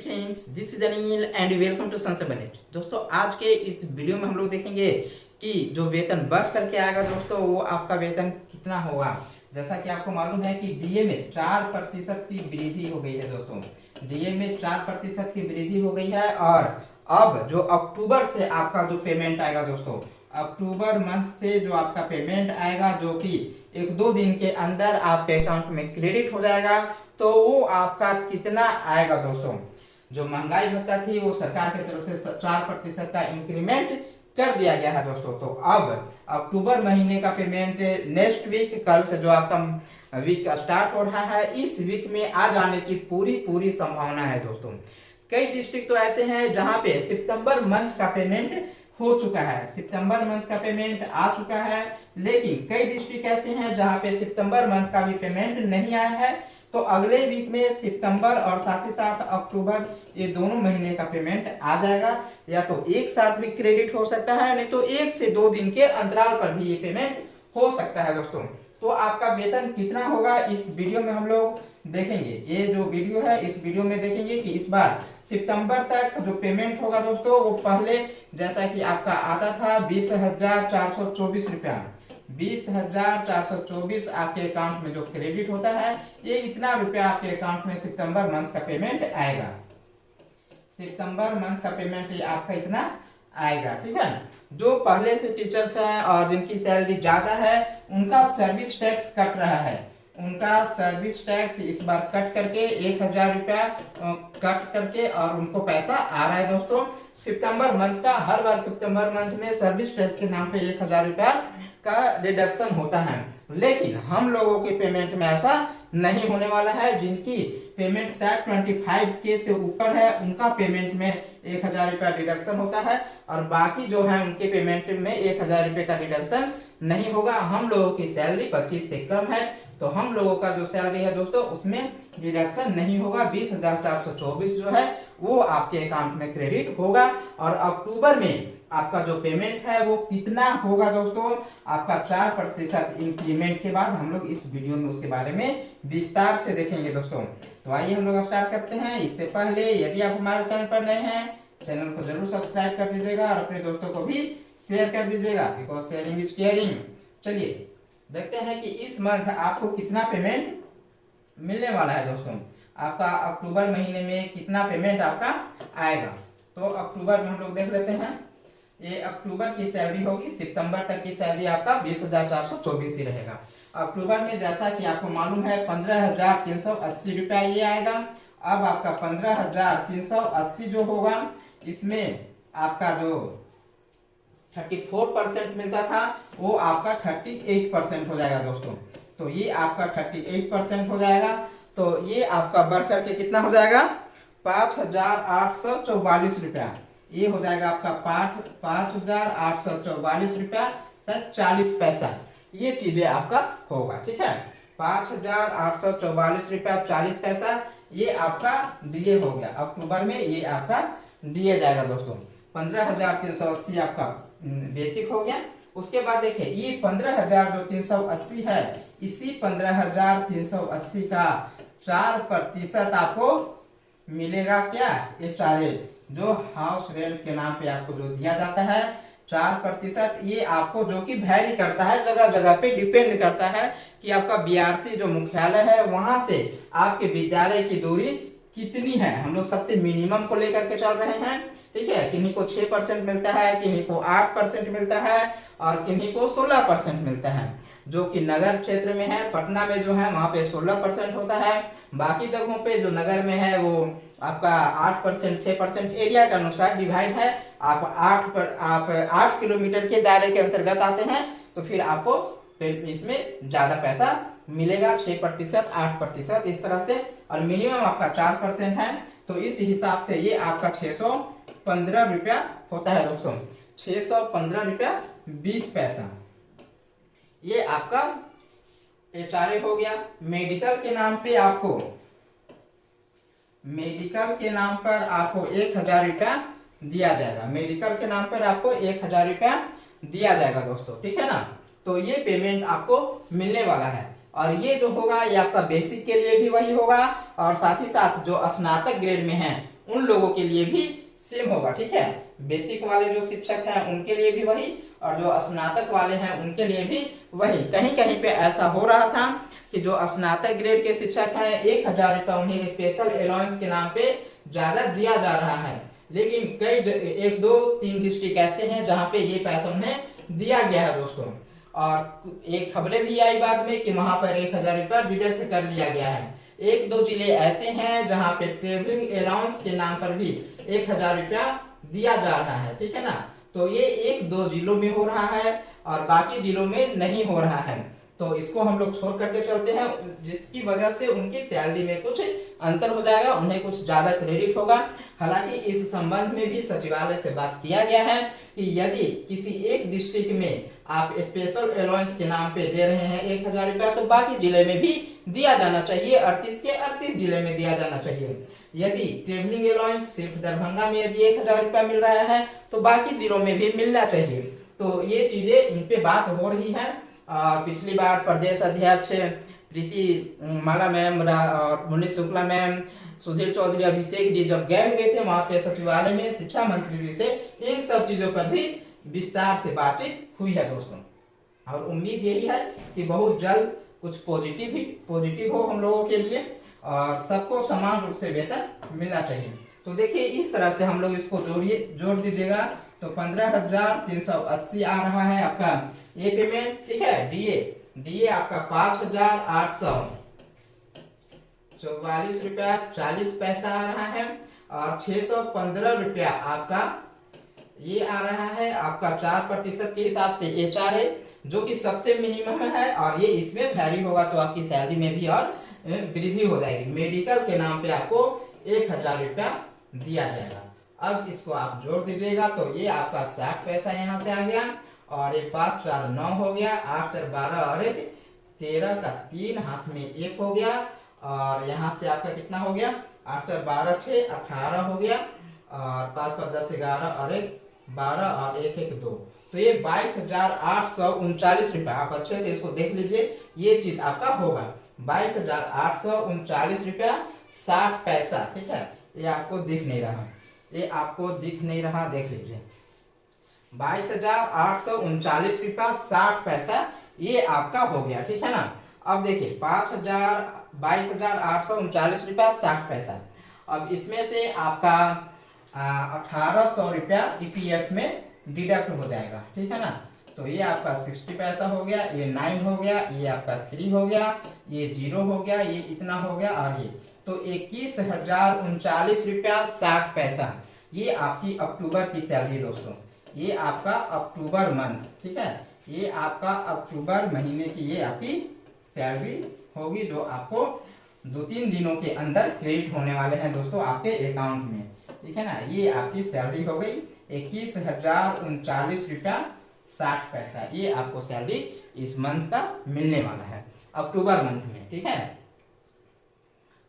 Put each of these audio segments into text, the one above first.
Friends, this is Anil and welcome to संसद बनेट। दोस्तों, आज के इस वीडियो में हम लोग देखेंगे कि जो वेतन बढ़ करके आएगा दोस्तों, वो आपका वेतन कितना होगा। जैसा कि आपको मालूम है कि डीए में 4% की वृद्धि हो गई है दोस्तों। डीए में 4% की वृद्धि हो गई है और अब जो अक्टूबर से आपका जो पेमेंट आएगा दोस्तों, अक्टूबर मंथ से जो आपका पेमेंट आएगा, जो कि 1-2 दिन के अंदर आपके अकाउंट में क्रेडिट हो जाएगा, तो वो आपका कितना आएगा दोस्तों। जो महंगाई भत्ता थी वो सरकार की तरफ से 4% का इंक्रीमेंट कर दिया गया है दोस्तों। तो अब अक्टूबर महीने का पेमेंट नेक्स्ट वीक, कल से जो आपका वीक स्टार्ट हो रहा है, इस वीक में आ जाने की पूरी संभावना है दोस्तों। कई डिस्ट्रिक्ट तो ऐसे हैं जहां पे सितंबर मंथ का पेमेंट हो चुका है, सितंबर मंथ का पेमेंट आ चुका है, लेकिन कई डिस्ट्रिक्ट ऐसे हैं जहां पे सितंबर मंथ का भी पेमेंट नहीं आया है। तो अगले वीक में सितंबर और साथ ही साथ अक्टूबर, ये दोनों महीने का पेमेंट आ जाएगा। या तो एक साथ भी क्रेडिट हो सकता है, नहीं तो 1 से 2 दिन के अंतराल पर भी ये पेमेंट हो सकता है दोस्तों। तो आपका वेतन कितना होगा, इस वीडियो में हम लोग देखेंगे। ये जो वीडियो है, इस वीडियो में देखेंगे कि इस बार सितंबर तक जो पेमेंट होगा दोस्तों, वो पहले जैसा कि आपका आता था 20,424 रुपया, 20,424 आपके अकाउंट में जो क्रेडिट होता है, ये इतना रुपया आपके अकाउंट में सितंबर मंथ का पेमेंट आएगा। सितंबर मंथ का पेमेंट ये आपका इतना आएगा, ठीक है। जो पहले से टीचर्स हैं और जिनकी सैलरी ज्यादा है, उनका सर्विस टैक्स कट रहा है। उनका सर्विस टैक्स इस बार कट करके 1,000 रुपया कट करके और उनको पैसा आ रहा है दोस्तों। सितंबर मंथ का हर बार सितंबर मंथ में सर्विस टैक्स के नाम पे 1,000 रुपया का रिडक्शन होता है, लेकिन हम लोगों के पेमेंट में ऐसा नहीं होने वाला है। जिनकी पेमेंट 25K से ऊपर है, उनका पेमेंट में 1,000 रुपया डिडक्शन होता है और बाकी जो है उनके पेमेंट में 1,000 रुपये का डिडक्शन नहीं होगा। हम लोगों की सैलरी 25 से कम है, तो हम लोगों का जो सैलरी है दोस्तों, उसमें डिडक्शन नहीं होगा। 20,424 जो है वो आपके अकाउंट में क्रेडिट होगा। और अक्टूबर में आपका जो पेमेंट है वो कितना होगा दोस्तों, आपका 4% इंक्रीमेंट के बाद हम लोग इस वीडियो में उसके बारे में विस्तार से देखेंगे दोस्तों। तो आइए हम लोग स्टार्ट करते हैं। इससे पहले यदि आप हमारे चैनल पर नए हैं, चैनल को जरूर सब्सक्राइब कर दीजिएगा और अपने दोस्तों को भी शेयर कर दीजिएगा, बिकॉज शेयरिंग इज केयरिंग। चलिए देखते हैं कि इस मंथ आपको कितना पेमेंट मिलने वाला है दोस्तों। आपका अक्टूबर महीने में कितना पेमेंट आपका आएगा, तो अक्टूबर में हम लोग देख लेते हैं। ये अक्टूबर की सैलरी होगी, सितंबर तक की सैलरी आपका 20,424 ही रहेगा। अक्टूबर में जैसा कि आपको मालूम है 15,380 रुपया ये आएगा। अब आपका 15,380 जो होगा, इसमें आपका जो 34% मिलता था, वो आपका 38% हो जाएगा दोस्तों। तो ये आपका 38% हो जाएगा। तो ये आपका बढ़ करके कितना हो जाएगा, 5,844 रुपया। ये हो जाएगा आपका 5,844 रुपया 40 पैसा। ये चीजें आपका होगा, ठीक है। 5,844 रुपया 40 पैसा ये आपका डीए हो गया। अक्टूबर में ये आपका डीए जाएगा दोस्तों। 15,380 आपका बेसिक हो गया। उसके बाद देखिए ये 15,380 है, इसी 15,380 का 4% आपको मिलेगा। क्या, ये चारे जो हाउस रेंट के नाम पे आपको जो दिया जाता है 4%, ये आपको जो कि वैरी करता है, जगह जगह पे डिपेंड करता है कि आपका बीआरसी जो मुख्यालय है वहां से आपके विद्यालय की दूरी कितनी है। हम लोग सबसे मिनिमम को लेकर के चल रहे हैं, ठीक है। किन्हीं को 6% मिलता है, किन्हीं को 8% मिलता है और किन्हीं को 16% मिलता है। जो कि नगर क्षेत्र में है, पटना में जो है वहां पे 16% होता है। बाकी जगहों पे जो नगर में है वो आपका 8%, 6% एरिया के अनुसार डिवाइड है। आप 8 किलोमीटर के दायरे के अंतर्गत आते हैं तो फिर आपको इसमें ज्यादा पैसा मिलेगा, 6%, 8% इस तरह से। और मिनिमम आपका 4% है, तो इस हिसाब से ये आपका 615 रुपया होता है दोस्तों। 615 रुपया 20 पैसा ये आपका एचआरए हो गया। मेडिकल के नाम पे आपको, मेडिकल के नाम पर आपको 1,000 रुपया दिया जाएगा। मेडिकल के नाम पर आपको 1,000 रुपया दिया जाएगा दोस्तों, ठीक है ना। तो ये पेमेंट आपको मिलने वाला है। और ये जो होगा ये आपका बेसिक के लिए भी वही होगा और साथ ही साथ जो स्नातक ग्रेड में है उन लोगों के लिए भी सेम होगा, ठीक है। बेसिक वाले जो शिक्षक हैं उनके लिए भी वही, और जो स्नातक वाले हैं उनके लिए भी वही। कहीं कहीं पे ऐसा हो रहा था कि जो स्नातक ग्रेड के शिक्षक हैं 1,000 रुपया उन्हें स्पेशल अलाउंस के नाम पे ज्यादा दिया जा रहा है, लेकिन कई 1, 2, 3 डिस्ट्रिक्ट ऐसे हैं जहाँ पे ये पैसा उन्हें दिया गया है दोस्तों। और एक खबरें भी आई बाद में कि वहां पर 1,000 रुपया डिडक्ट कर लिया गया है। 1, 2 जिले ऐसे हैं जहाँ पे ट्रेवलिंग अलाउंस के नाम पर भी 1,000 रुपया दिया जा रहा है, ठीक है ना। तो ये 1, 2 जिलों में हो रहा है और बाकी जिलों में नहीं हो रहा है, तो इसको हम लोग छोड़ करके चलते हैं, जिसकी वजह से उनकी सैलरी में कुछ अंतर हो जाएगा, उन्हें कुछ ज्यादा क्रेडिट होगा। हालांकि इस संबंध में भी सचिवालय से बात किया गया है कि यदि किसी एक डिस्ट्रिक्ट में आप स्पेशल अलाउंस के नाम पे दे रहे हैं 1,000 रुपया, तो बाकी जिले में भी दिया जाना चाहिए, 38 के 38 जिले में दिया जाना चाहिए। यदि ट्रेवलिंग अलाउंस सिर्फ दरभंगा में यदि 1,000 रुपया मिल रहा है तो बाकी जिलों में भी मिलना चाहिए। तो ये चीजें इन पे बात हो रही है। पिछली बार प्रदेश अध्यक्ष प्रीति माला मैम और मुनीष शुक्ला मैम, सुधीर चौधरी, अभिषेक जी जब गए हुए थे वहां पे सचिवालय में, शिक्षा मंत्री जी से इन सब चीजों पर भी विस्तार से बातचीत हुई है दोस्तों। और उम्मीद यही है कि बहुत जल्द कुछ पॉजिटिव हो हम लोगों के लिए और सबको समान रूप से वेतन मिलना चाहिए। तो देखिए इस तरह से हम लोग इसको जोड़ दीजिएगा तो 15,380 आ रहा है आपका ये पेमेंट, ठीक है। डीए आपका 5,844 रुपया 40 पैसा आ रहा है और 615 रुपया आपका ये आ रहा है आपका 4% के हिसाब से एचआर है, जो कि सबसे मिनिमम है, और ये इसमें वैरी होगा तो आपकी सैलरी में भी और वृद्धि हो जाएगी। मेडिकल के नाम पे आपको 1,000 रुपया दिया जाएगा। अब इसको आप जोड़ दीजिएगा तो ये आपका 60 पैसा यहाँ से आ गया, और ये 5, 4, 9 हो गया, 8, 4, 12 और 13 का 3 हाथ में 1 हो गया, और यहाँ से आपका कितना हो गया 8, 4, 12, 6, 18 हो गया, और 5, 5, 10, 11 और 1 12 और 1, 1, 2, तो ये 22,839 रुपया। आप अच्छे से इसको देख लीजिए, ये चीज आपका होगा 22,839 रुपया 60 पैसा, ठीक है। ये आपको दिख नहीं रहा, देख लीजिए 22,839 रुपया 60 पैसा ये आपका हो गया, ठीक है ना। अब देखिए 22,839 रुपया 60 पैसा। अब इसमें से आपका 1,800 रुपया ईपीएफ में डिडक्ट हो जाएगा, ठीक है ना। तो ये आपका 60 पैसा हो गया, ये 9 हो गया, ये आपका 3 हो गया, ये 0 हो गया, ये इतना हो गया, और ये तो 21,039 रुपया 60 पैसा ये आपकी अक्टूबर की सैलरी दोस्तों। ये आपका अक्टूबर मंथ, ठीक है, ये आपका अक्टूबर महीने की ये आपकी सैलरी होगी, जो आपको 2-3 दिनों के अंदर क्रेडिट होने वाले हैं दोस्तों आपके अकाउंट में, ठीक है ना। ये आपकी सैलरी हो गई 21,039 रुपया 60 पैसा, ये आपको सैलरी इस मंथ का मिलने वाला है अक्टूबर मंथ में, ठीक है।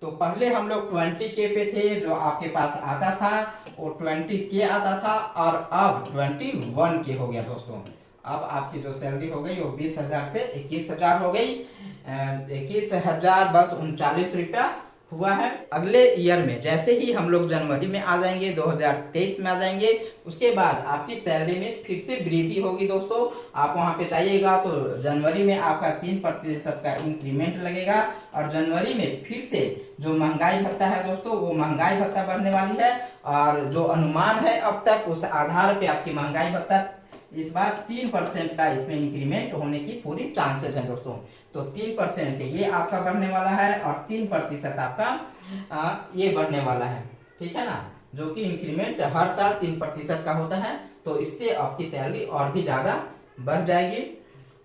तो पहले हम लोग 20K पे थे, जो आपके पास आता था वो 20K आता था, और अब 21K हो गया दोस्तों। अब आपकी जो सैलरी हो गई वो 20,000 से 21,000 हो गई, 21,000 बस 39 रुपया हुआ है। अगले ईयर में जैसे ही हम लोग जनवरी में आ जाएंगे, 2023 में आ जाएंगे, उसके बाद आपकी सैलरी में फिर से वृद्धि होगी दोस्तों। आप वहां पे जाइएगा तो जनवरी में आपका 3% का इंक्रीमेंट लगेगा, और जनवरी में फिर से जो महंगाई भत्ता है दोस्तों, वो महंगाई भत्ता बढ़ने वाली है, और जो अनुमान है अब तक उस आधार पे आपकी महंगाई भत्ता इस बार 3% का इसमें इंक्रीमेंट होने की पूरी चांसेस है दोस्तों। तो 3% ये आपका बढ़ने वाला है, और 3% आपका ये बढ़ने वाला है, ठीक है ना, जो कि इंक्रीमेंट हर साल 3% का होता है। तो इससे आपकी सैलरी और भी ज्यादा बढ़ जाएगी।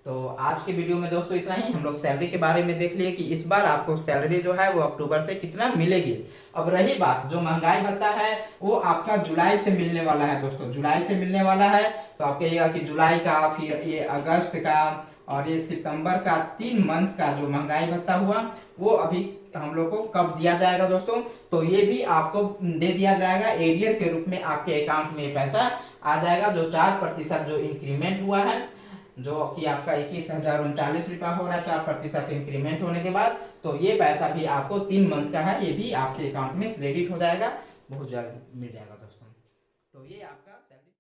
तो आज के वीडियो में दोस्तों इतना ही। हम लोग सैलरी के बारे में देख लिए कि इस बार आपको सैलरी जो है वो अक्टूबर से कितना मिलेगी। अब रही बात जो महंगाई भत्ता है, वो आपका जुलाई से मिलने वाला है दोस्तों, जुलाई से मिलने वाला है। तो आप कहिएगा कि जुलाई का, फिर ये अगस्त का और ये सितंबर का 3 मंथ का जो महंगाई भत्ता हुआ वो अभी हम लोग को कब दिया जाएगा दोस्तों। तो ये भी आपको दे दिया जाएगा एरियर के रूप में, आपके अकाउंट में पैसा आ जाएगा। जो 4% जो इंक्रीमेंट हुआ है, जो कि आपका 21,039 रुपया हो रहा है 4% इंक्रीमेंट होने के बाद, तो ये पैसा भी आपको 3 मंथ का है, ये भी आपके अकाउंट में क्रेडिट हो जाएगा। बहुत जल्द मिल जाएगा दोस्तों। तो ये आपका सैलरी